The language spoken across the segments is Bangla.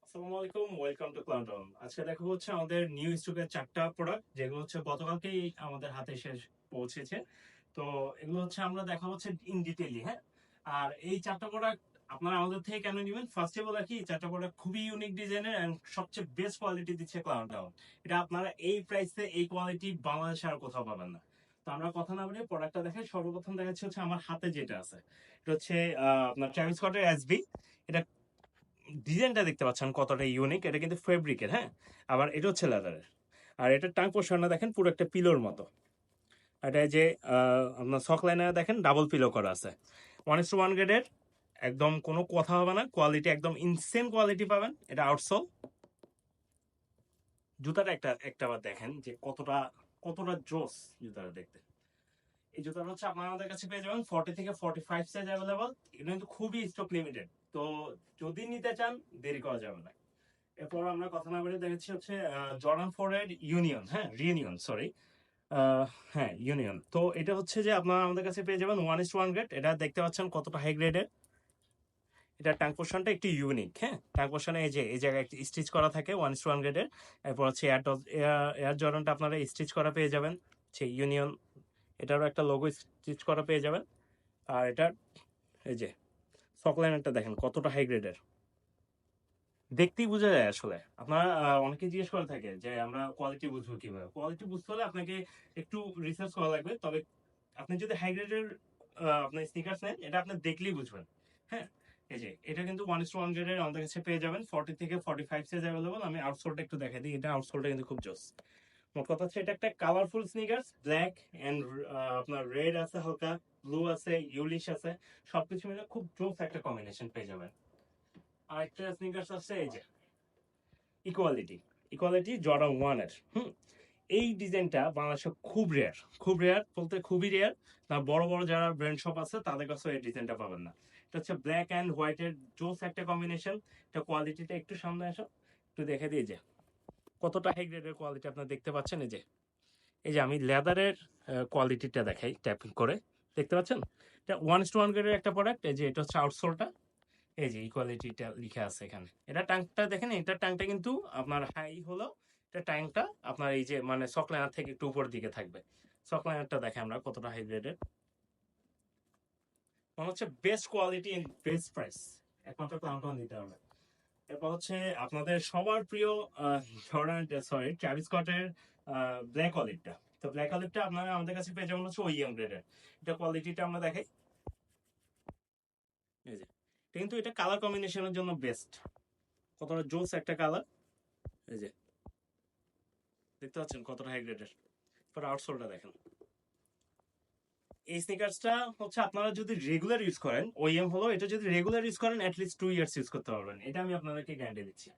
আসসালামু আলাইকুম, ওয়েলকাম টু ক্লাউডন। আজকে দেখা হচ্ছে আমাদের নিউ স্টকের 4টা প্রোডাক্ট যেগুলো হচ্ছে গতকালকেই আমাদের হাতে এসে পৌঁছেছে। তো এগুলো হচ্ছে আমরা দেখা হচ্ছে ইন ডিটেইলি, হ্যাঁ। আর এই 4টা প্রোডাক্ট আপনারা আমাদের থেকে কেন নেবেন? ফার্স্টে বলা কি, 4টা প্রোডাক্ট খুবই ইউনিক ডিজাইনের এন্ড সবচেয়ে বেস্ট কোয়ালিটি দিচ্ছে ক্লাউডন। এটা আপনারা এই প্রাইসে এই কোয়ালিটি বাংলাদেশে আর কোথাও পাবেন না। তো আমরা কথা না বলে প্রোডাক্টটা দেখাই। সর্বপ্রথম দেখাচ্ছি হচ্ছে আমার হাতে যেটা আছে, এটা হচ্ছে আপনার ট্রাভিস স্কটের এসবি। এটা ডিজাইনটা দেখতে পাচ্ছেন কতটা ইউনিক। এটা কিন্তু ফেব্রিকের, হ্যাঁ। আবার এটা হচ্ছে লেদারের। আর এটার টাং পোর্শনটা দেখেন পুরো একটা পিলোর মতো। এটা যে আপনার সক লাইনে দেখেন ডাবল পিলো করা আছে। 1:1 গ্রেডের, একদম কোনো কথা হবে না, কোয়ালিটি একদম ইনসেন কোয়ালিটি পাবেন। এটা আউটসোল। জুতাটা একটা বার দেখেন যে কতটা কতটা জোস জুতাটা দেখতে। এই জুতাটা হচ্ছে আপনারা আমাদের কাছে পেয়ে যাবেন 40 থেকে 45 সাইজ অ্যাভেলেবল। এটা কিন্তু খুবই স্টক লিমিটেড। তো যদি নিতে চান দেরি করা যাবে না। এরপর আমরা কথা না বলে দেখেছি হচ্ছে জর্ডান 4 এর ইউনিয়ন, হ্যাঁ রিউনিয়ন সরি, হ্যাঁ ইউনিয়ন। তো এটা হচ্ছে যে আপনারা আমাদের কাছে পেয়ে যাবেন 1:1 গ্রেড। এটা দেখতে পাচ্ছেন কতটা হাই গ্রেডের। এটা টাং পোর্শনটা একটু ইউনিক, হ্যাঁ। টাং পোর্শনে এই জায়গায় স্টিচ করা থাকে 1:1 গ্রেডের। এরপর হচ্ছে এয়ার জর্ডানটা আপনারা স্টিচ করা পেয়ে যাবেন, সেই ইউনিয়ন। এটারও একটা লোগো স্টিচ করা পেয়ে যাবেন। আর এটা এই যে সকলাইনারটা দেখেন কতটা হাই গ্রেডের, দেখতেই বোঝা যায় আসলে। আপনারা অনেকে জিজ্ঞেস করে থাকে যে আমরা কোয়ালিটি বুঝবো কিভাবে। কোয়ালিটি বুঝতে হলে আপনাকে একটু রিসার্চ করা লাগবে। তবে আপনি যদি হাই গ্রেডের আপনার স্নিকার্স নেন, এটা আপনি দেখলেই বুঝবেন, হ্যাঁ। এই যে এটা কিন্তু 1:1 গ্রেডের আমাদের কাছে পেয়ে যাবেন 40 থেকে 45 সাইজ অ্যাভেলেবল। আমি আউটসোলটা একটু দেখাই দিই। এটা আউটসোলটা কিন্তু খুব জোস। মোট কথা হচ্ছে এটা একটা কালারফুল স্নিকার্স, ব্ল্যাক এন্ড আপনার রেড আছে, হালকা ব্লু আছে, ইউলিশ আছে। সবকিছু মিলে খুব জোস একটা কম্বিনেশন পেয়ে যাবেন। আর একটা স্নিকার্স আছে এই যে ইকুয়ালিটি। ইকুয়ালিটি জর্ডান 1 এর, এই ডিজাইনটা বাংলাদেশে খুব রেয়ার। খুব রেয়ার বলতে খুবই রেয়ার। না, বড় বড় যারা ব্র্যান্ড শপ আছে তাদের কাছে এই ডিজাইনটা পাবেন না। এটা হচ্ছে ব্ল্যাক অ্যান্ড হোয়াইটের জোস একটা কম্বিনেশন। এটা কোয়ালিটিটা একটু সামনে আসো, একটু দেখে দিয়ে যে কতটা হাই গ্রেডের কোয়ালিটি আপনারা দেখতে পাচ্ছেন। এই যে আমি লেদারের কোয়ালিটিটা দেখাই ট্যাপিং করে, দেখতে পাচ্ছেন। এটা 1:1 গ্রেডের একটা প্রোডাক্ট। এই যে এটা হচ্ছে আউটসোলটা, এই যে ইকুয়ালিটিটা লিখা আছে এখানে। এটা ট্যাঙ্কটা দেখেন, এটা ট্যাঙ্কটা কিন্তু আপনার হাই হলো, এটা ট্যাঙ্কটা আপনার এই যে মানে সকলাইনার থেকে একটু উপর দিকে থাকবে। সকলাইনারটা দেখে আমরা কতটা হাই গ্রেডের, মনে হচ্ছে best quality and best price, একমাত্র ক্লাউন দিতে হবে। এরপর হচ্ছে আপনাদের সবার প্রিয় জর্ডান, সরি ট্রাভিস স্কটের ব্ল্যাক অলিভটা। তো ব্ল্যাক অলিভটা আপনারা আমাদের কাছে পেয়ে যাবেন হচ্ছে ওইএম গ্রেডের। এটা কোয়ালিটিটা আমরা দেখাই। এই যে কিন্তু এটা কালার কম্বিনেশনের জন্য বেস্ট, কতটা জোস একটা কালার। এই যে দেখতে পাচ্ছেন কতটা হাই গ্রেডের। পর আউটসোলটা দেখেন। এই স্নিকার্সটা হচ্ছে আপনারা যদি রেগুলার ইউজ করেন, ওইএম হলো, এটা যদি রেগুলার ইউজ করেন অ্যাটলিস্ট 2 ইয়ার্স ইউজ করতে পারবেন। এটা আমি আপনাদেরকে গ্যারান্টি দিচ্ছি।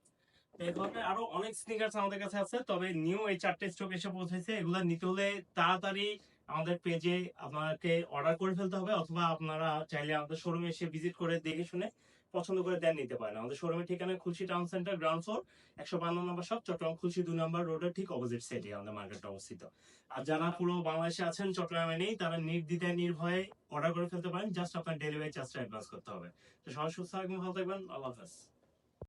তো এই ধরনের আরো অনেক স্নিকার্স আমাদের কাছে আছে, তবে নিউ এই 4টে স্টক এসে পৌঁছেছে। এগুলো নিতে হলে তাড়াতাড়ি আমাদের পেজে আপনাকে অর্ডার করে ফেলতে হবে, অথবা আপনারা চাইলে আমাদের শোরুমে এসে ভিজিট করে দেখে শুনে পছন্দ করে দেন নিতে পারেন। আমাদের শোরুমের ঠিকানা খুলশী টাউন সেন্টার, গ্রাউন্ড ফ্লোর, 152 নম্বর শপ, চট্টগ্রাম খুলশী 2 নম্বর রোডের ঠিক অপোজিট সাইডে আমাদের মার্কেটটা অবস্থিত। আর যারা পুরো বাংলাদেশে আছেন, চট্টগ্রামে নেই, তারা নির্দ্বিধায় নির্ভয়ে অর্ডার করে ফেলতে পারেন। জাস্ট আপনার ডেলিভারি চার্জটা অ্যাডভান্স করতে হবে। তো সবাই সুস্থ থাকবেন, ভালো থাকবেন, আল্লাহ হাফেজ।